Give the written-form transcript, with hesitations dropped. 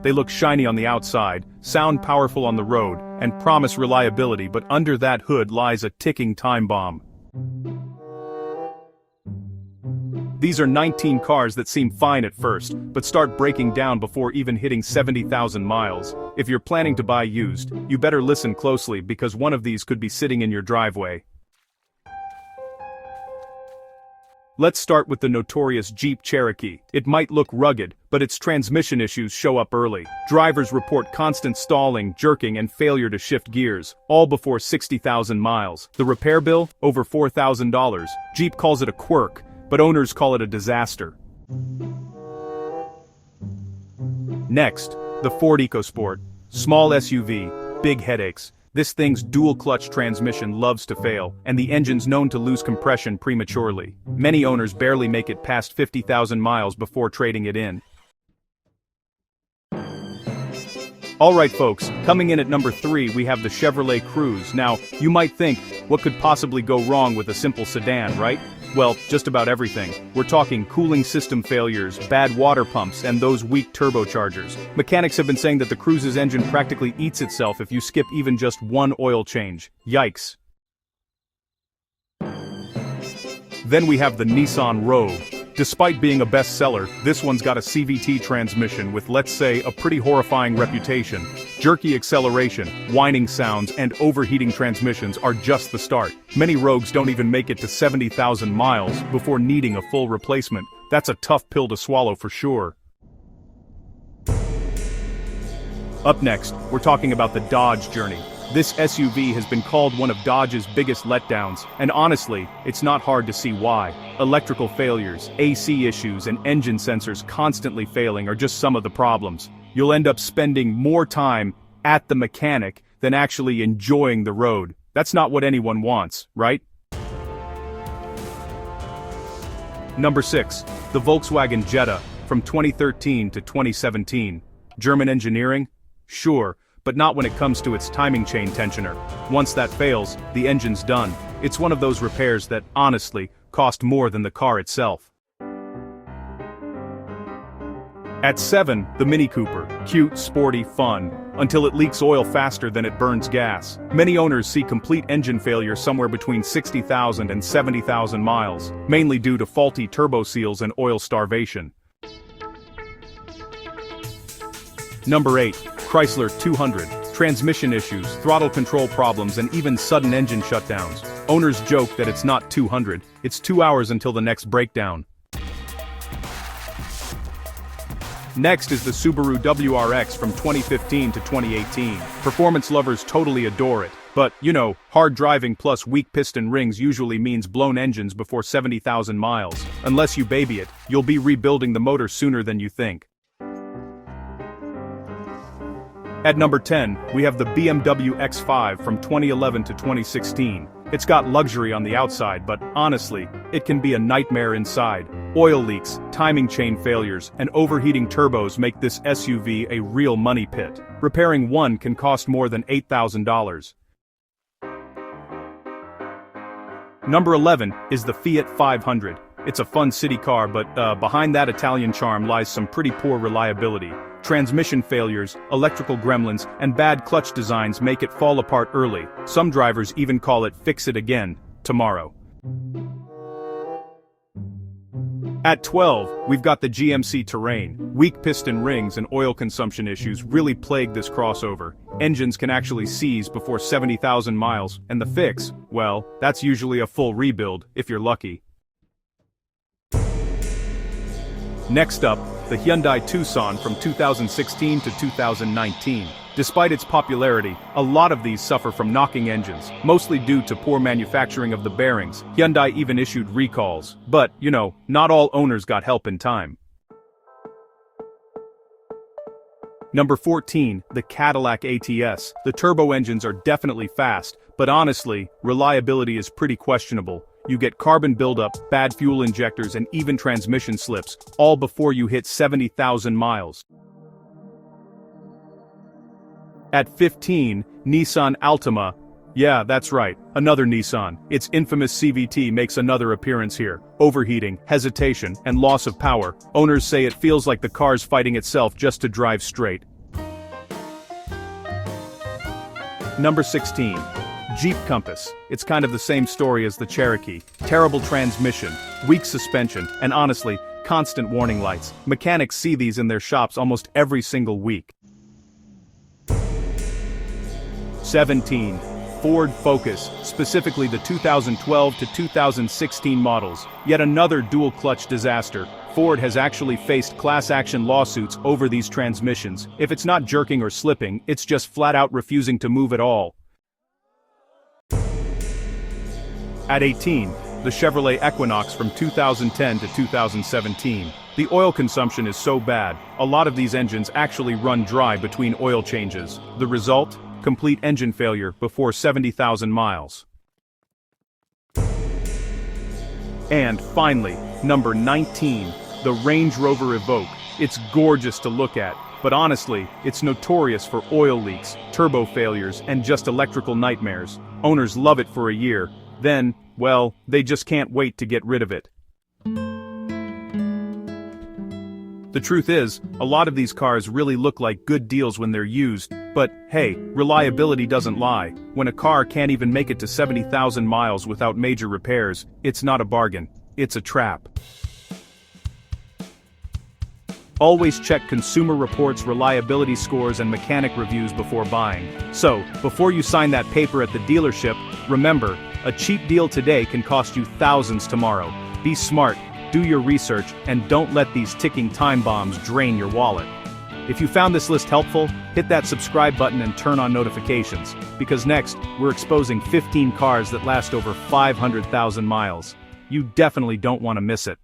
They look shiny on the outside, sound powerful on the road, and promise reliability, but under that hood lies a ticking time bomb. These are 19 cars that seem fine at first, but start breaking down before even hitting 70,000 miles. If you're planning to buy used, you better listen closely because one of these could be sitting in your driveway. Let's start with the notorious Jeep Cherokee. It might look rugged, but its transmission issues show up early. Drivers report constant stalling, jerking, and failure to shift gears, all before 60,000 miles. The repair bill? Over $4,000. Jeep calls it a quirk, but owners call it a disaster. Next, the Ford EcoSport. Small SUV, big headaches. This thing's dual-clutch transmission loves to fail, and the engine's known to lose compression prematurely. Many owners barely make it past 50,000 miles before trading it in. Alright folks, coming in at number 3 we have the Chevrolet Cruze. Now, you might think, what could possibly go wrong with a simple sedan, right? Well, just about everything. We're talking cooling system failures, bad water pumps, and those weak turbochargers. Mechanics have been saying that the Cruze's engine practically eats itself if you skip even just one oil change. Yikes. Then we have the Nissan Rogue. Despite being a bestseller, this one's got a CVT transmission with, let's say, a pretty horrifying reputation. Jerky acceleration, whining sounds, and overheating transmissions are just the start. Many Rogues don't even make it to 70,000 miles before needing a full replacement. That's a tough pill to swallow for sure. Up next, we're talking about the Dodge Journey. This SUV has been called one of Dodge's biggest letdowns, and honestly, it's not hard to see why. Electrical failures, AC issues, and engine sensors constantly failing are just some of the problems. You'll end up spending more time at the mechanic than actually enjoying the road. That's not what anyone wants, right? Number 6. The Volkswagen Jetta, from 2013 to 2017. German engineering? Sure. But not when it comes to its timing chain tensioner. Once that fails, the engine's done. It's one of those repairs that, honestly, cost more than the car itself. At 7, the Mini Cooper. Cute, sporty, fun, until it leaks oil faster than it burns gas. Many owners see complete engine failure somewhere between 60,000 and 70,000 miles, mainly due to faulty turbo seals and oil starvation. Number 8. Chrysler 200. Transmission issues, throttle control problems, and even sudden engine shutdowns. Owners joke that it's not 200, it's 2 hours until the next breakdown. Next is the Subaru WRX from 2015 to 2018. Performance lovers totally adore it. But, you know, hard driving plus weak piston rings usually means blown engines before 70,000 miles. Unless you baby it, you'll be rebuilding the motor sooner than you think. At number 10, we have the BMW X5 from 2011 to 2016. It's got luxury on the outside, but honestly, it can be a nightmare inside. Oil leaks, timing chain failures, and overheating turbos make this SUV a real money pit. Repairing one can cost more than $8,000. Number 11 is the Fiat 500. It's a fun city car, but behind that Italian charm lies some pretty poor reliability. Transmission failures, electrical gremlins, and bad clutch designs make it fall apart early. Some drivers even call it "fix it again" tomorrow. At 12, we've got the GMC Terrain. Weak piston rings and oil consumption issues really plague this crossover. Engines can actually seize before 70,000 miles, and the fix, well, that's usually a full rebuild, if you're lucky. Next up, the Hyundai Tucson from 2016 to 2019. Despite its popularity, a lot of these suffer from knocking engines, mostly due to poor manufacturing of the bearings. Hyundai even issued recalls. But, you know, not all owners got help in time. Number 14, the Cadillac ATS. The turbo engines are definitely fast, but honestly, reliability is pretty questionable. You get carbon buildup, bad fuel injectors, and even transmission slips, all before you hit 70,000 miles. At 15, Nissan Altima. Yeah, that's right, another Nissan. Its infamous CVT makes another appearance here. Overheating, hesitation, and loss of power. Owners say it feels like the car's fighting itself just to drive straight. Number 16. Jeep Compass. It's kind of the same story as the Cherokee. Terrible transmission, weak suspension, and honestly, constant warning lights. Mechanics see these in their shops almost every single week. 17. Ford Focus, specifically the 2012 to 2016 models. Yet another dual-clutch disaster. Ford has actually faced class-action lawsuits over these transmissions. If it's not jerking or slipping, it's just flat-out refusing to move at all. At 18, the Chevrolet Equinox from 2010 to 2017. The oil consumption is so bad, a lot of these engines actually run dry between oil changes. The result? Complete engine failure before 70,000 miles. And finally, number 19, the Range Rover Evoque. It's gorgeous to look at, but honestly, it's notorious for oil leaks, turbo failures, and just electrical nightmares. Owners love it for a year, then, well, they just can't wait to get rid of it. The truth is, a lot of these cars really look like good deals when they're used, but hey, reliability doesn't lie. When a car can't even make it to 70,000 miles without major repairs, it's not a bargain, it's a trap. Always check Consumer Reports reliability scores and mechanic reviews before buying. So, before you sign that paper at the dealership, remember, a cheap deal today can cost you thousands tomorrow. Be smart. Do your research, and don't let these ticking time bombs drain your wallet. If you found this list helpful, hit that subscribe button and turn on notifications, because next, we're exposing 15 cars that last over 500,000 miles. You definitely don't want to miss it.